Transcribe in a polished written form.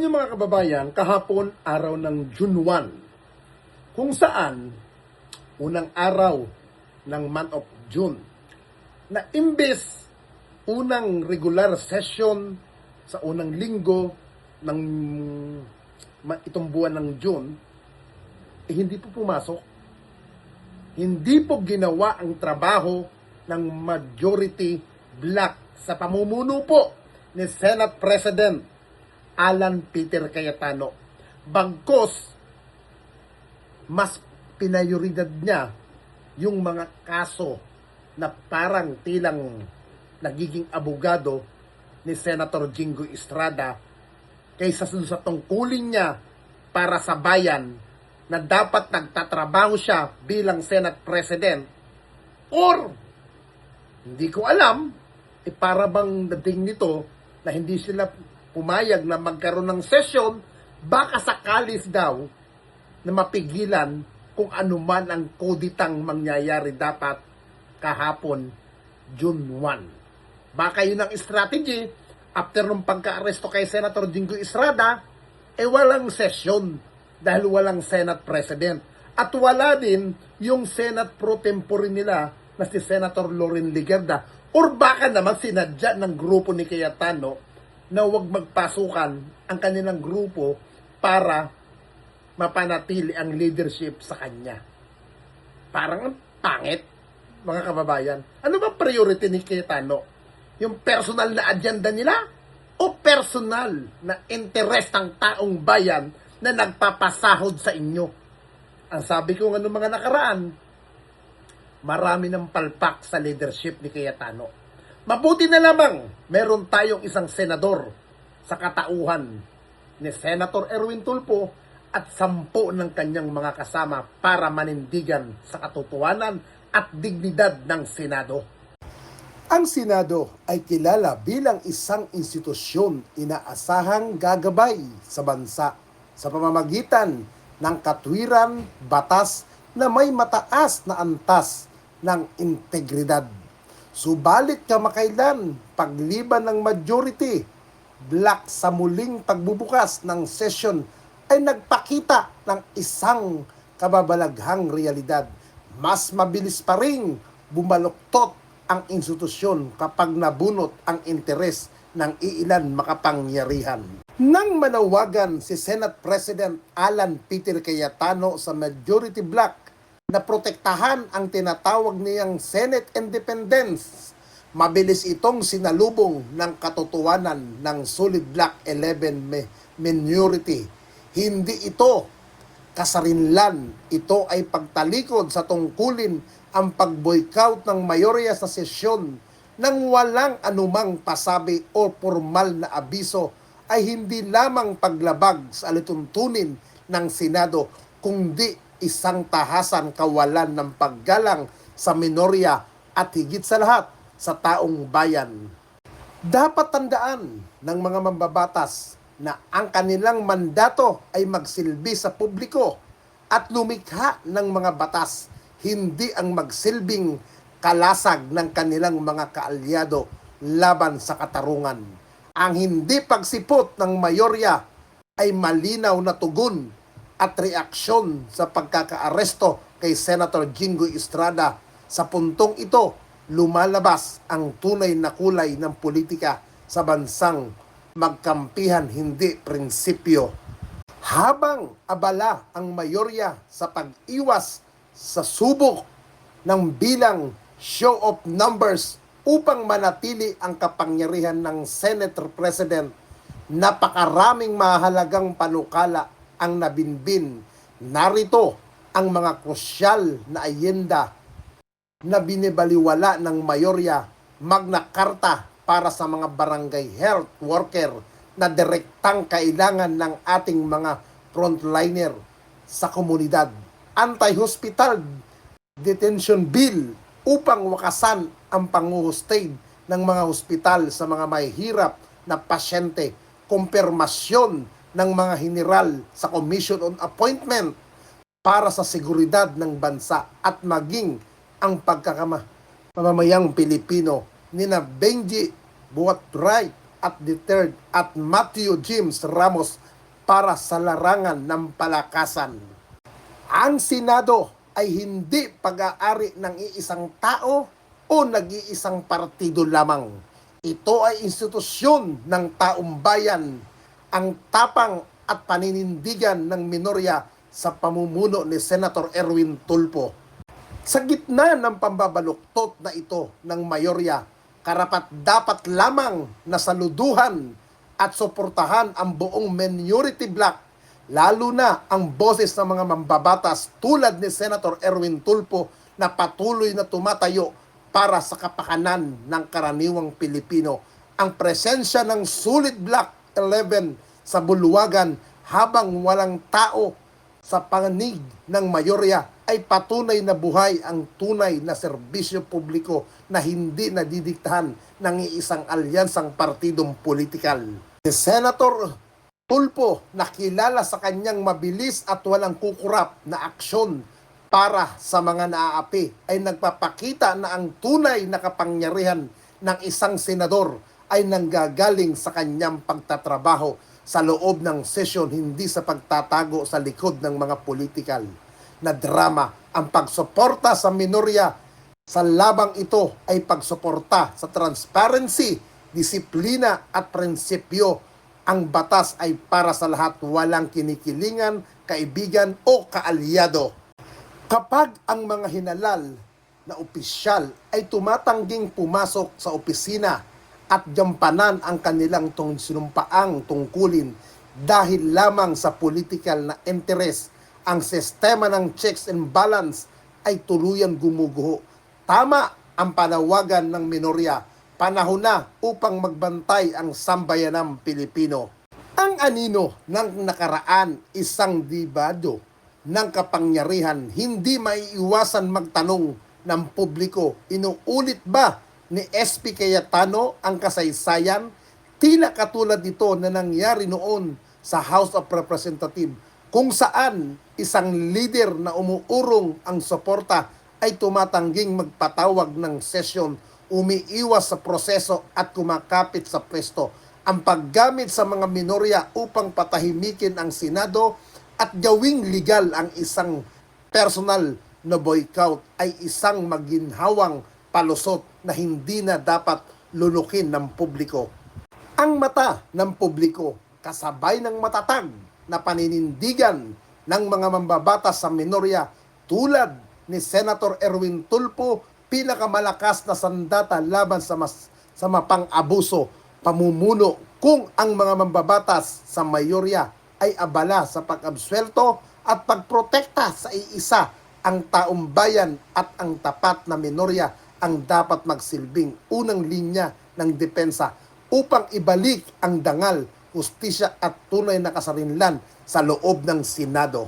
Yung mga kababayan, kahapon araw ng June 1, kung saan unang araw ng month of June, na imbes unang regular session sa unang linggo ng itong buwan ng June, hindi po pumasok. Hindi po ginawa ang trabaho ng majority bloc sa pamumuno po ni Senate President Alan Peter Cayetano. Bagkos, mas pinayoridad niya yung mga kaso na parang tilang nagiging abogado ni Senator Jingo Estrada kaysa sa tungkulin niya para sa bayan na dapat nagtatrabaho siya bilang Senate President, or hindi ko alam, para bang dating nito na hindi sila pumayag na magkaroon ng session, baka sakalis daw na mapigilan kung anuman ang koditang mangyayari dapat kahapon, June 1. Baka yun ang strategy, after nung pagka-aresto kay Senator Jingo Estrada, walang session dahil walang Senate President. At wala din yung Senate pro tempore nila na si Senator Loren Legarda. Or baka naman sinadya ng grupo ni Cayetano na huwag magpasukan ang kanilang grupo para mapanatili ang leadership sa kanya. Parang ang pangit, mga kababayan. Ano ba priority ni Cayetano? Yung personal na agenda nila o personal na interest ng taong bayan na nagpapasahod sa inyo? Ang sabi ko ng mga nakaraan, marami ng palpak sa leadership ni Cayetano. Mabuti na lamang meron tayong isang senador sa katauhan ni Senator Erwin Tulfo at 10 ng kanyang mga kasama para manindigan sa katotohanan at dignidad ng Senado. Ang Senado ay kilala bilang isang institusyon inaasahang gagabay sa bansa sa pamamagitan ng katwiran, batas na may mataas na antas ng integridad. Subalit kamakailan, pagliban ng majority bloc sa muling pagbubukas ng session ay nagpakita ng isang kababalaghang realidad. Mas mabilis pa ring bumaluktot ang institusyon kapag nabunot ang interes ng iilan makapangyarihan. Nang manawagan si Senate President Alan Peter Cayetano sa majority bloc na protektahan ang tinatawag niyang Senate Independence, mabilis itong sinalubong ng katotohanan ng solid bloc 11 minority. Hindi ito kasarinlan, ito ay pagtalikod sa tungkulin ang pag-boycott ng mayorya sa sesyon nang walang anumang pasabi o formal na abiso ay hindi lamang paglabag sa alituntunin ng Senado, kundi isang tahasan kawalan ng paggalang sa minorya at higit sa lahat sa taong bayan. Dapat tandaan ng mga mambabatas na ang kanilang mandato ay magsilbi sa publiko at lumikha ng mga batas, hindi ang magsilbing kalasag ng kanilang mga kaalyado laban sa katarungan. Ang hindi pagsipot ng mayorya ay malinaw na tugon at reaksyon sa pagkakaaresto kay Senator Jingo Estrada. Sa puntong ito, lumalabas ang tunay na kulay ng politika sa bansang magkampihan, hindi prinsipyo. Habang abala ang mayorya sa pag-iwas sa subok ng bilang show of numbers upang manatili ang kapangyarihan ng Senator President, napakaraming mahalagang panukala ang nabinbin. Narito ang mga krusyal na ayenda na binibaliwala ng mayorya, Magna Carta para sa mga barangay health worker na direktang kailangan ng ating mga frontliner sa komunidad, anti-hospital detention bill upang wakasan ang panguhustay ng mga hospital sa mga mahihirap na pasyente, kumpirmasyon ng mga general sa Commission on Appointment para sa seguridad ng bansa at maging ang pagkakamamayang Pilipino nina Benji Buatray at III at Matthew James Ramos para sa larangan ng palakasan. Ang Senado ay hindi pag-aari ng iisang tao o nag-iisang partido lamang. Ito ay institusyon ng taong bayan, ang tapang at paninindigan ng minorya sa pamumuno ni Senator Erwin Tulfo. Sa gitna ng pambabaluktot na ito ng mayorya, karapat-dapat lamang na saluduhan at suportahan ang buong minority bloc, lalo na ang boses ng mga mambabatas tulad ni Senator Erwin Tulfo na patuloy na tumatayo para sa kapakanan ng karaniwang Pilipino. Ang presensya ng Sulit Block 11 sa bulwagan habang walang tao sa panig ng mayorya ay patunay na buhay ang tunay na serbisyo publiko na hindi nadidiktahan ng iisang alyansang partidong politikal. Si Senator Tulfo, nakilala sa kanyang mabilis at walang kukurap na aksyon para sa mga naaapi, ay nagpapakita na ang tunay na kapangyarihan ng isang senador ay nanggagaling sa kanyang pagtatrabaho sa loob ng sesyon, hindi sa pagtatago sa likod ng mga politikal na drama. Ang pagsuporta sa minorya sa labang ito ay pagsuporta sa transparency, disiplina at prinsipyo. Ang batas ay para sa lahat, walang kinikilingan, kaibigan o kaalyado. Kapag ang mga hinalal na opisyal ay tumatangging pumasok sa opisina at gampanan ang kanilang sinumpaang tungkulin dahil lamang sa political na interest, ang sistema ng checks and balance ay tuluyan gumuguho. Tama ang panawagan ng minorya, panahon na upang magbantay ang sambayanang Pilipino. Ang anino ng nakaraan, isang dibado ng kapangyarihan, hindi maiiwasan magtanong ng publiko, inuulit ba ni SP Cayetano ang kasaysayan? Tila katulad ito na nangyari noon sa House of Representatives, kung saan isang leader na umuurong ang suporta ay tumatangging magpatawag ng sesyon, umiiwas sa proseso at kumakapit sa pwesto. Ang paggamit sa mga minorya upang patahimikin ang Senado at gawing legal ang isang personal na boycott ay isang maginhawang palusot na hindi na dapat lulukin ng publiko. Ang mata ng publiko, kasabay ng matatag na paninindigan ng mga mambabatas sa minorya tulad ni Senator Erwin Tulfo, pinakamalakas na sandata laban sa mapang-abuso pamumuno kung ang mga mambabatas sa mayorya ay abala sa pag-absuelto at pagprotekta sa iisa. Ang taong bayan at ang tapat na minorya ang dapat magsilbing unang linya ng depensa upang ibalik ang dangal, hustisya at tunay na kasarinlan sa loob ng Senado.